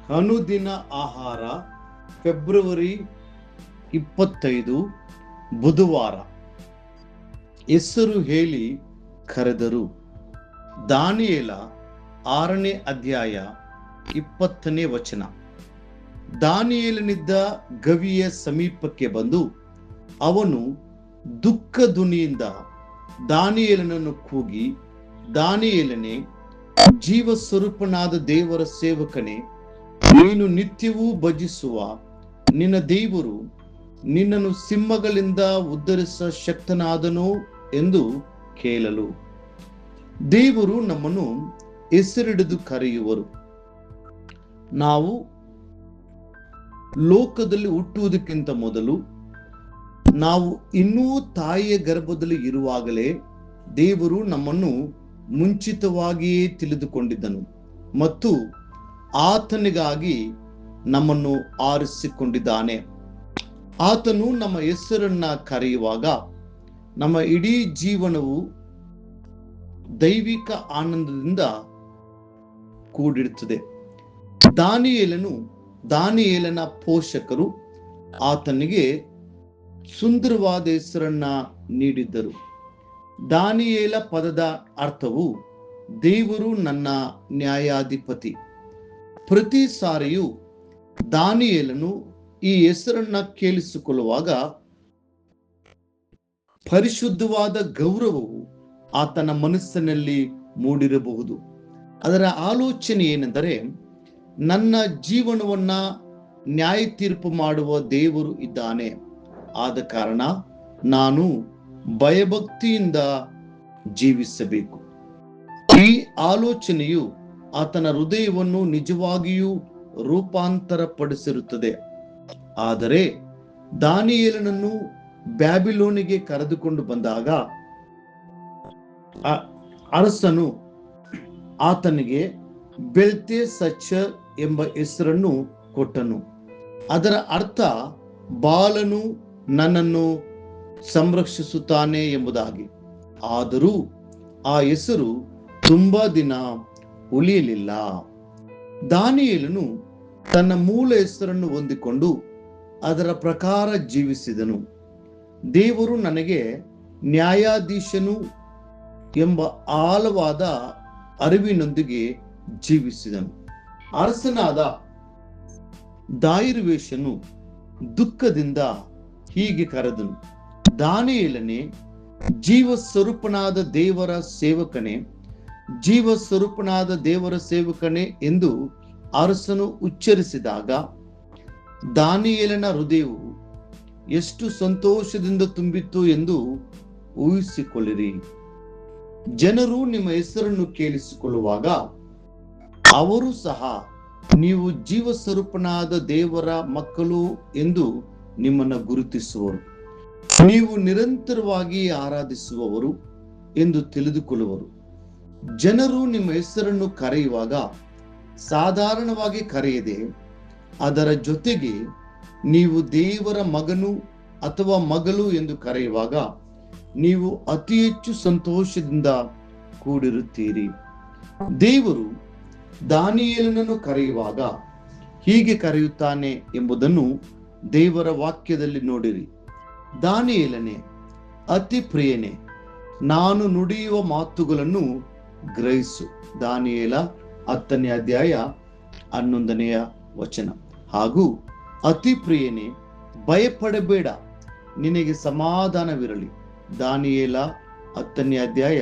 ಅನುದಿನ ಆಹಾರ ಫೆಬ್ರವರಿ 25 ಬುಧವಾರ. ಹೆಸರು ಹೇಳಿ ಕರೆದರು. ದಾನಿಯೇಲ 6ನೇ ಅಧ್ಯಾಯ 20ನೇ ವಚನ. ದಾನಿಯೇಲನಿದ್ದ ಗವಿಯ ಸಮೀಪಕ್ಕೆ ಬಂದು ಅವನು ದುಃಖ ಧ್ವನಿಯಿಂದ ದಾನಿಯೇಲನನ್ನು ಕೂಗಿ, ದಾನಿಯೇಲನೇ, ಜೀವ ಸ್ವರೂಪನಾದ ದೇವರ ಸೇವಕನೇ, ನೀನು ನಿತ್ಯವೂ ಭಜಿಸುವ ನಿನ್ನ ದೇವರು ನಿನ್ನನ್ನು ಸಿಂಹಗಳಿಂದ ಉದ್ಧರಿಸ ಶಕ್ತನಾದನೋ ಎಂದು ಕೇಳಲು, ದೇವರು ನಮ್ಮನ್ನು ಹೆಸರಿಡಿದು ಕರೆಯುವರು. ನಾವು ಲೋಕದಲ್ಲಿ ಹುಟ್ಟುವುದಕ್ಕಿಂತ ಮೊದಲು, ನಾವು ಇನ್ನೂ ತಾಯಿಯ ಗರ್ಭದಲ್ಲಿ ಇರುವಾಗಲೇ ದೇವರು ನಮ್ಮನ್ನು ಮುಂಚಿತವಾಗಿಯೇ ತಿಳಿದುಕೊಂಡಿದ್ದನು ಮತ್ತು ಆತನಿಗಾಗಿ ನಮ್ಮನ್ನು ಆರಿಸಿಕೊಂಡಿದ್ದಾನೆ. ಆತನು ನಮ್ಮ ಹೆಸರನ್ನ ಕರೆಯುವಾಗ ನಮ್ಮ ಇಡೀ ಜೀವನವು ದೈವಿಕ ಆನಂದದಿಂದ ಕೂಡಿರುತ್ತದೆ. ದಾನಿಯೇಲನ ಪೋಷಕರು ಆತನಿಗೆ ಸುಂದರವಾದ ಹೆಸರನ್ನ ನೀಡಿದ್ದರು. ದಾನಿಯೇಲ ಪದದ ಅರ್ಥವು ದೇವರು ನನ್ನ ನ್ಯಾಯಾಧಿಪತಿ. ಪ್ರತಿ ಸಾರಿಯೂ ದಾನಿಯೇಲನು ಈ ಹೆಸರನ್ನ ಕೇಳಿಸಿಕೊಳ್ಳುವಾಗ ಪರಿಶುದ್ಧವಾದ ಗೌರವವು ಆತನ ಮನಸ್ಸಿನಲ್ಲಿ ಮೂಡಿರಬಹುದು. ಅದರ ಆಲೋಚನೆ ಏನೆಂದರೆ, ನನ್ನ ಜೀವನವನ್ನ ನ್ಯಾಯ ತೀರ್ಪು ಮಾಡುವ ದೇವರು ಇದ್ದಾನೆ, ಆದ ಕಾರಣ ನಾನು ಭಯಭಕ್ತಿಯಿಂದ ಜೀವಿಸಬೇಕು. ಈ ಆಲೋಚನೆಯು ಆತನ ಹೃದಯವನ್ನು ನಿಜವಾಗಿಯೂ ರೂಪಾಂತರ ಪಡಿಸಿರುತ್ತದೆ. ಆದರೆ ದಾನಿಯೇಲನನ್ನು ಬ್ಯಾಬಿಲೋನಿಗೆ ಕರೆದುಕೊಂಡು ಬಂದಾಗ ಅರಸನು ಆತನಿಗೆ ಬೆಲ್ತೆಶಚ್ಚರ್ ಎಂಬ ಹೆಸರನ್ನು ಕೊಟ್ಟನು. ಅದರ ಅರ್ಥ ಬಾಲನು ನನ್ನನ್ನು ಸಂರಕ್ಷಿಸುತ್ತಾನೆ ಎಂಬುದಾಗಿ. ಆದರೂ ಆ ಹೆಸರು ತುಂಬಾ ದಿನ ಉಳಿಯಲಿಲ್ಲ. ದಾನಿಯೇಲನು ತನ್ನ ಮೂಲ ಹೆಸರನ್ನು ಹೊಂದಿಕೊಂಡು ಅದರ ಪ್ರಕಾರ ಜೀವಿಸಿದನು. ದೇವರು ನನಗೆ ನ್ಯಾಯಾಧೀಶನು ಎಂಬ ಆಳವಾದ ಅರಿವಿನೊಂದಿಗೆ ಜೀವಿಸಿದನು. ಅರಸನಾದ ದಾರಿವೇಷನು ದುಃಖದಿಂದ ಹೀಗೆ ಕರೆದನು, ದಾನಿಯೇಲನೇ, ಜೀವ ಸ್ವರೂಪನಾದ ದೇವರ ಸೇವಕನೇ, ಜೀವ ಸ್ವರೂಪನಾದ ದೇವರ ಸೇವಕನೇ ಎಂದು ಅರಸನು ಉಚ್ಚರಿಸಿದಾಗ ದಾನಿಯೇಲನ ಹೃದಯವು ಎಷ್ಟು ಸಂತೋಷದಿಂದ ತುಂಬಿತ್ತು ಎಂದು ಊಹಿಸಿಕೊಳ್ಳಿರಿ. ಜನರು ನಿಮ್ಮ ಹೆಸರನ್ನು ಕೇಳಿಸಿಕೊಳ್ಳುವಾಗ ಅವರು ಸಹ ನೀವು ಜೀವ ಸ್ವರೂಪನಾದ ದೇವರ ಮಕ್ಕಳು ಎಂದು ನಿಮ್ಮನ್ನು ಗುರುತಿಸುವರು. ನೀವು ನಿರಂತರವಾಗಿ ಆರಾಧಿಸುವವರು ಎಂದು ತಿಳಿದುಕೊಳ್ಳುವರು. ಜನರು ನಿಮ್ಮ ಹೆಸರನ್ನು ಕರೆಯುವಾಗ ಸಾಧಾರಣವಾಗಿ ಕರೆಯದೆ ಅದರ ಜೊತೆಗೆ ನೀವು ದೇವರ ಮಗನು ಅಥವಾ ಮಗಳು ಎಂದು ಕರೆಯುವಾಗ ನೀವು ಅತಿ ಹೆಚ್ಚು ಸಂತೋಷದಿಂದ ಕೂಡಿರುತ್ತೀರಿ. ದೇವರು ದಾನಿಯೇಲನನ್ನು ಕರೆಯುವಾಗ ಹೀಗೆ ಕರೆಯುತ್ತಾನೆ ಎಂಬುದನ್ನು ದೇವರ ವಾಕ್ಯದಲ್ಲಿ ನೋಡಿರಿ. ದಾನಿಯೇಲನೇ, ಅತಿ ಪ್ರಿಯನೇ, ನಾನು ನುಡಿಯುವ ಮಾತುಗಳನ್ನು ಗ್ರಹಿಸು. ದಾನಿಯೇಲ 10ನೇ ಅಧ್ಯಾಯ 11ನೇ ವಚನ. ಹಾಗೂ ಅತಿ ಪ್ರಿಯನೇ, ಭಯಪಡಬೇಡ, ನಿನಗೆ ಸಮಾಧಾನವಿರಲಿ. ದಾನಿಯೇಲ 10ನೇ ಅಧ್ಯಾಯ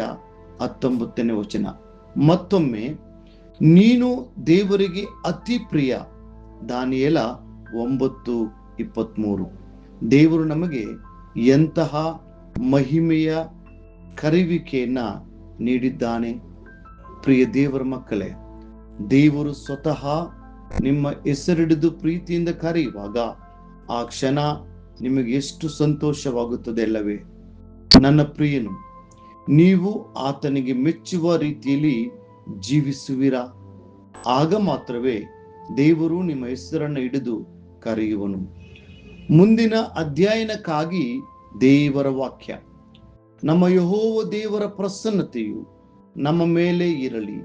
19ನೇ ವಚನ. ಮತ್ತೊಮ್ಮೆ, ನೀನು ದೇವರಿಗೆ ಅತಿ ಪ್ರಿಯ. ದಾನಿಯೇಲ 9:23. ದೇವರು ನಮಗೆ ಎಂತಹ ಮಹಿಮೆಯ ಕರೆಯುವಿಕೆಯನ್ನ ನೀಡಿದ್ದಾನೆ. ಪ್ರಿಯ ದೇವರ ಮಕ್ಕಳೇ, ದೇವರು ಸ್ವತಃ ನಿಮ್ಮ ಹೆಸರಿಡಿದು ಪ್ರೀತಿಯಿಂದ ಕರೆಯುವಾಗ ಆ ಕ್ಷಣ ನಿಮಗೆ ಎಷ್ಟು ಸಂತೋಷವಾಗುತ್ತದೆ ಅಲ್ಲವೇ? ನನ್ನ ಪ್ರಿಯನು, ನೀವು ಆತನಿಗೆ ಮೆಚ್ಚುವ ರೀತಿಯಲ್ಲಿ ಜೀವಿಸುವಿರಾ? ಆಗ ಮಾತ್ರವೇ ದೇವರು ನಿಮ್ಮ ಹೆಸರನ್ನು ಹಿಡಿದು ಕರೆಯುವನು. ಮುಂದಿನ ಅಧ್ಯಯನಕ್ಕಾಗಿ ದೇವರ ವಾಕ್ಯ. ನಮ್ಮ ಯೆಹೋವ ದೇವರ ಪ್ರಸನ್ನತೆಯು ನಮ್ಮ ಮೇಲೆ ಇರಲಿ.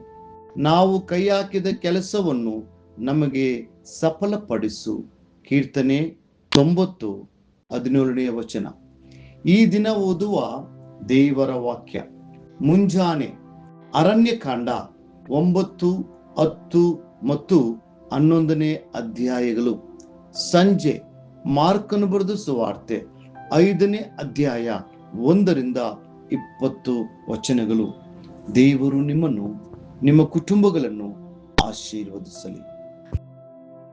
ನಾವು ಕೈ ಹಾಕಿದ ಕೆಲಸವನ್ನು ನಮಗೆ ಸಫಲಪಡಿಸು. ಕೀರ್ತನೆ 90:17 ವಚನ. ಈ ದಿನ ಓದುವ ದೇವರ ವಾಕ್ಯ ಮುಂಜಾನೆ ಅರಣ್ಯಕಾಂಡ 9, 10 ಮತ್ತು 11 ಅಧ್ಯಾಯಗಳು. ಸಂಜೆ ಮಾರ್ಕನು ಬರೆದ ಸುವಾರ್ತೆ 5ನೇ ಅಧ್ಯಾಯ 1ರಿಂದ 20 ವಚನಗಳು. ದೇವರು ನಿಮ್ಮನ್ನು, ನಿಮ್ಮ ಕುಟುಂಬಗಳನ್ನು ಆಶೀರ್ವದಿಸಲಿ.